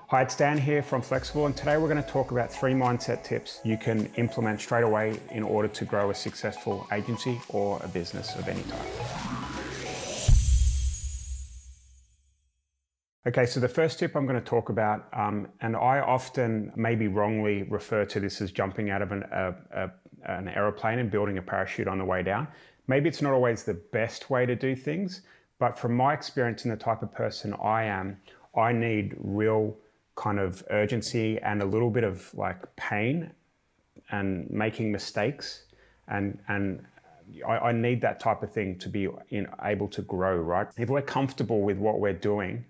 Hi, it's Dan here from Flexxable, and today we're going to talk about 3 mindset tips you can implement straight away in order to grow a successful agency or a business of any type. Okay, so the first tip I'm going to talk about, and I often maybe wrongly refer to this as jumping out of an aeroplane and building a parachute on the way down. Maybe it's not always the best way to do things, but from my experience and the type of person I am, I need real kind of urgency and a little bit of like pain and making mistakes, and I need that type of thing to be able to grow, right? If we're comfortable with what we're doing,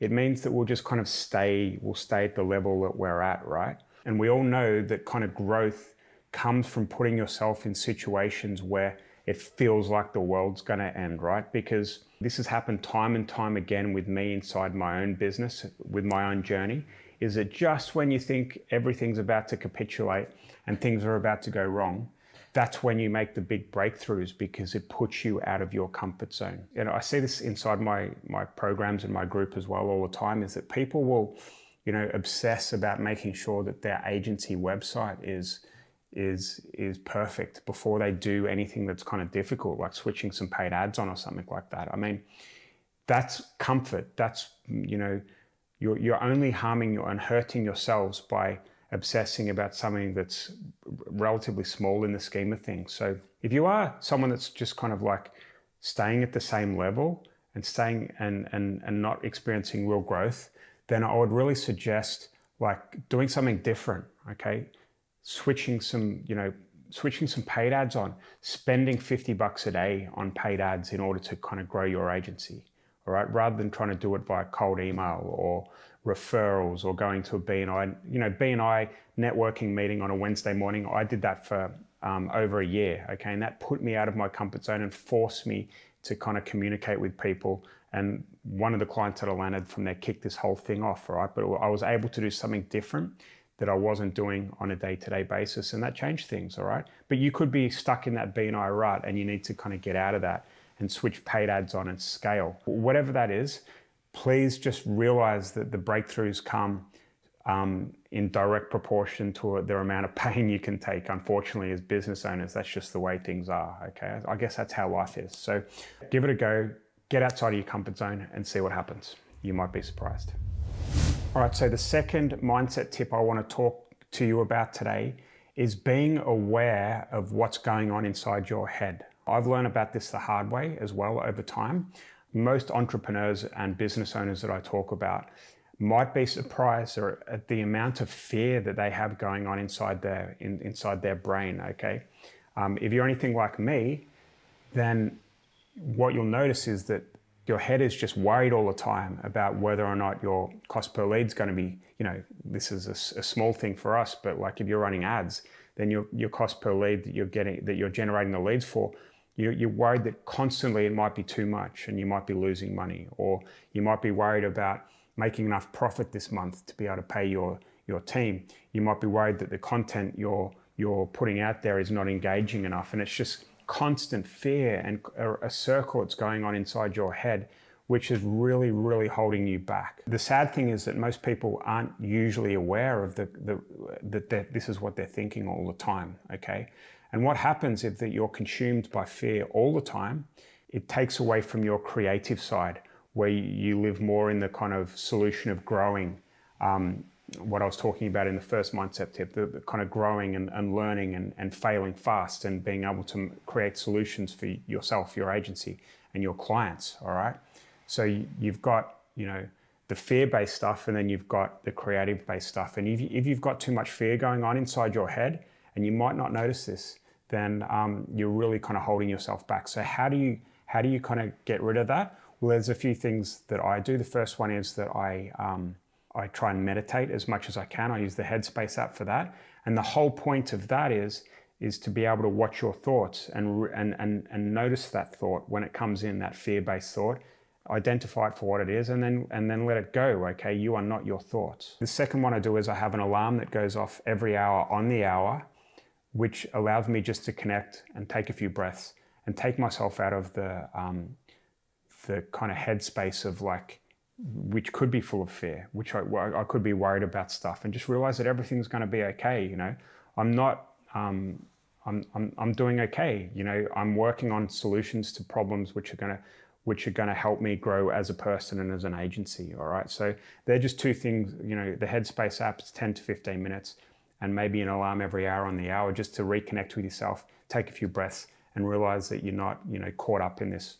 it means that we'll just kind of stay at the level that we're at, right? And we all know that kind of growth comes from putting yourself in situations where it feels like the world's going to end, right? Because this has happened time and time again with me inside my own business, with my own journey, is that just when you think everything's about to capitulate and things are about to go wrong, that's when you make the big breakthroughs, because it puts you out of your comfort zone. And I see this inside my programs and my group as well all the time, is that people will, obsess about making sure that their agency website is perfect before they do anything that's kind of difficult, like switching some paid ads on or something like that. I mean, that's comfort. That's, you're only harming and hurting yourselves by obsessing about something that's relatively small in the scheme of things. So if you are someone that's just kind of like staying at the same level and staying and not experiencing real growth, then I would really suggest like doing something different, okay? Switching some paid ads on, spending $50 a day on paid ads in order to kind of grow your agency, all right? Rather than trying to do it via cold email or referrals or going to a BNI networking meeting on a Wednesday morning. I did that for over a year, okay? And that put me out of my comfort zone and forced me to kind of communicate with people. And one of the clients that I landed from there kicked this whole thing off, all right? But I was able to do something different that I wasn't doing on a day-to-day basis, and that changed things, all right? But you could be stuck in that BNI rut and you need to kind of get out of that and switch paid ads on and scale. Whatever that is, please just realize that the breakthroughs come in direct proportion to the amount of pain you can take. Unfortunately, as business owners, that's just the way things are, okay? I guess that's how life is. So give it a go, get outside of your comfort zone and see what happens. You might be surprised. All right, so the second mindset tip I want to talk to you about today is being aware of what's going on inside your head. I've learned about this the hard way as well over time. Most entrepreneurs and business owners that I talk about might be surprised at the amount of fear that they have going on inside their brain, okay? If you're anything like me, then what you'll notice is that your head is just worried all the time about whether or not your cost per lead is going to be, this is a small thing for us, but like if you're running ads, then your cost per lead that you're generating the leads for, you're worried that constantly it might be too much and you might be losing money, or you might be worried about making enough profit this month to be able to pay your team. You might be worried that the content you're putting out there is not engaging enough, and it's just constant fear and a circle that's going on inside your head, which is really, really holding you back. The sad thing is that most people aren't usually aware of that this is what they're thinking all the time, okay? And what happens if that you're consumed by fear all the time, it takes away from your creative side, where you live more in the kind of solution of growing, what I was talking about in the first mindset tip, the kind of growing and learning and failing fast and being able to create solutions for yourself, your agency, and your clients, all right? So you've got, the fear-based stuff, and then you've got the creative-based stuff. And if you've got too much fear going on inside your head, and you might not notice this, then you're really kind of holding yourself back. So how do you kind of get rid of that? Well, there's a few things that I do. The first one is that I try and meditate as much as I can. I use the Headspace app for that. And the whole point of that is to be able to watch your thoughts and notice that thought when it comes in, that fear-based thought, identify it for what it is, and then let it go, okay? You are not your thoughts. The second one I do is I have an alarm that goes off every hour on the hour, which allows me just to connect and take a few breaths and take myself out of the kind of headspace of like which could be full of fear, which I could be worried about stuff, and just realize that everything's going to be okay. You know, I'm not, I'm doing okay. You know, I'm working on solutions to problems which are going to help me grow as a person and as an agency. All right. So they're just two things, you know, the Headspace app is 10 to 15 minutes and maybe an alarm every hour on the hour just to reconnect with yourself, take a few breaths and realize that you're not, you know, caught up in this,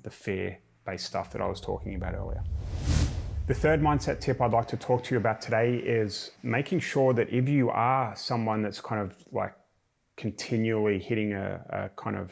the fear-based stuff that I was talking about earlier. The third mindset tip I'd like to talk to you about today is making sure that if you are someone that's kind of like continually hitting a kind of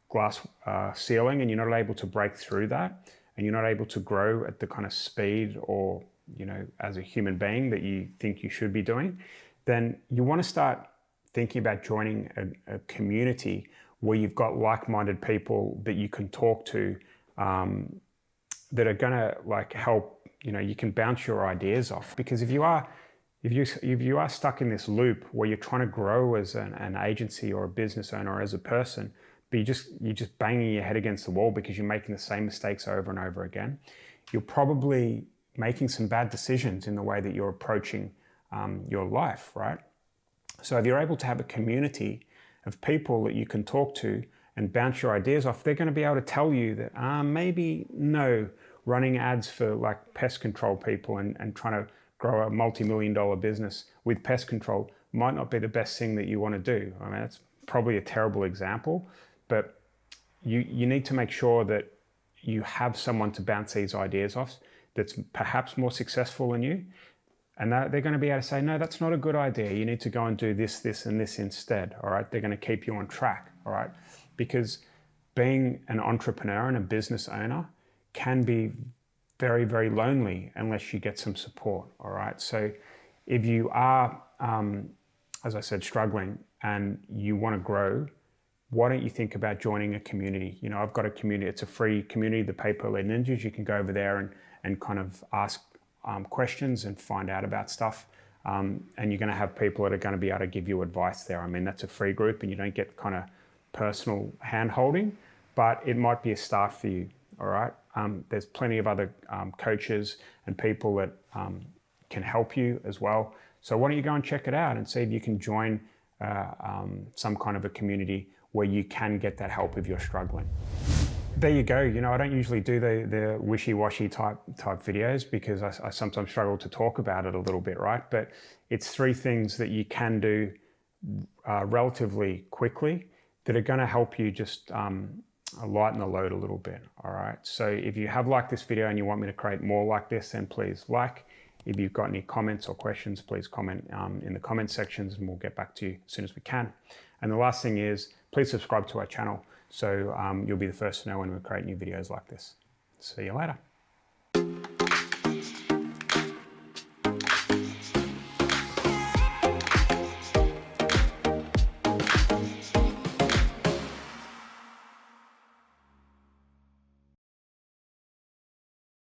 glass ceiling and you're not able to break through that and you're not able to grow at the kind of speed or, you know, as a human being that you think you should be doing, then you want to start thinking about joining a community where you've got like-minded people that you can talk to that are going to like help, you know, you can bounce your ideas off. Because if you are stuck in this loop where you're trying to grow as an agency or a business owner or as a person, but you're just banging your head against the wall because you're making the same mistakes over and over again, you're probably making some bad decisions in the way that you're approaching your life, right? So if you're able to have a community of people that you can talk to and bounce your ideas off, they're going to be able to tell you that maybe no, running ads for like pest control people and trying to grow a multi-million-dollar business with pest control might not be the best thing that you want to do. I mean, that's probably a terrible example, but you need to make sure that you have someone to bounce these ideas off that's perhaps more successful than you. And they're going to be able to say, no, that's not a good idea. You need to go and do this, this, and this instead. All right. They're going to keep you on track. All right. Because being an entrepreneur and a business owner can be very, very lonely unless you get some support. All right. So if you are, as I said, struggling and you want to grow, why don't you think about joining a community? You know, I've got a community. It's a free community, the Pay-Per-Lead Ninjas. You can go over there and kind of ask questions and find out about stuff. And you're going to have people that are going to be able to give you advice there. I mean, that's a free group and you don't get kind of personal hand-holding, but it might be a start for you, all right? There's plenty of other coaches and people that can help you as well. So why don't you go and check it out and see if you can join some kind of a community where you can get that help if you're struggling. There you go. You know, I don't usually do the wishy-washy type videos because I sometimes struggle to talk about it a little bit, right? But it's 3 things that you can do relatively quickly that are going to help you just lighten the load a little bit, all right? So if you have liked this video and you want me to create more like this, then please like. If you've got any comments or questions, please comment in the comment sections and we'll get back to you as soon as we can. And the last thing is, please subscribe to our channel so you'll be the first to know when we create new videos like this. See you later.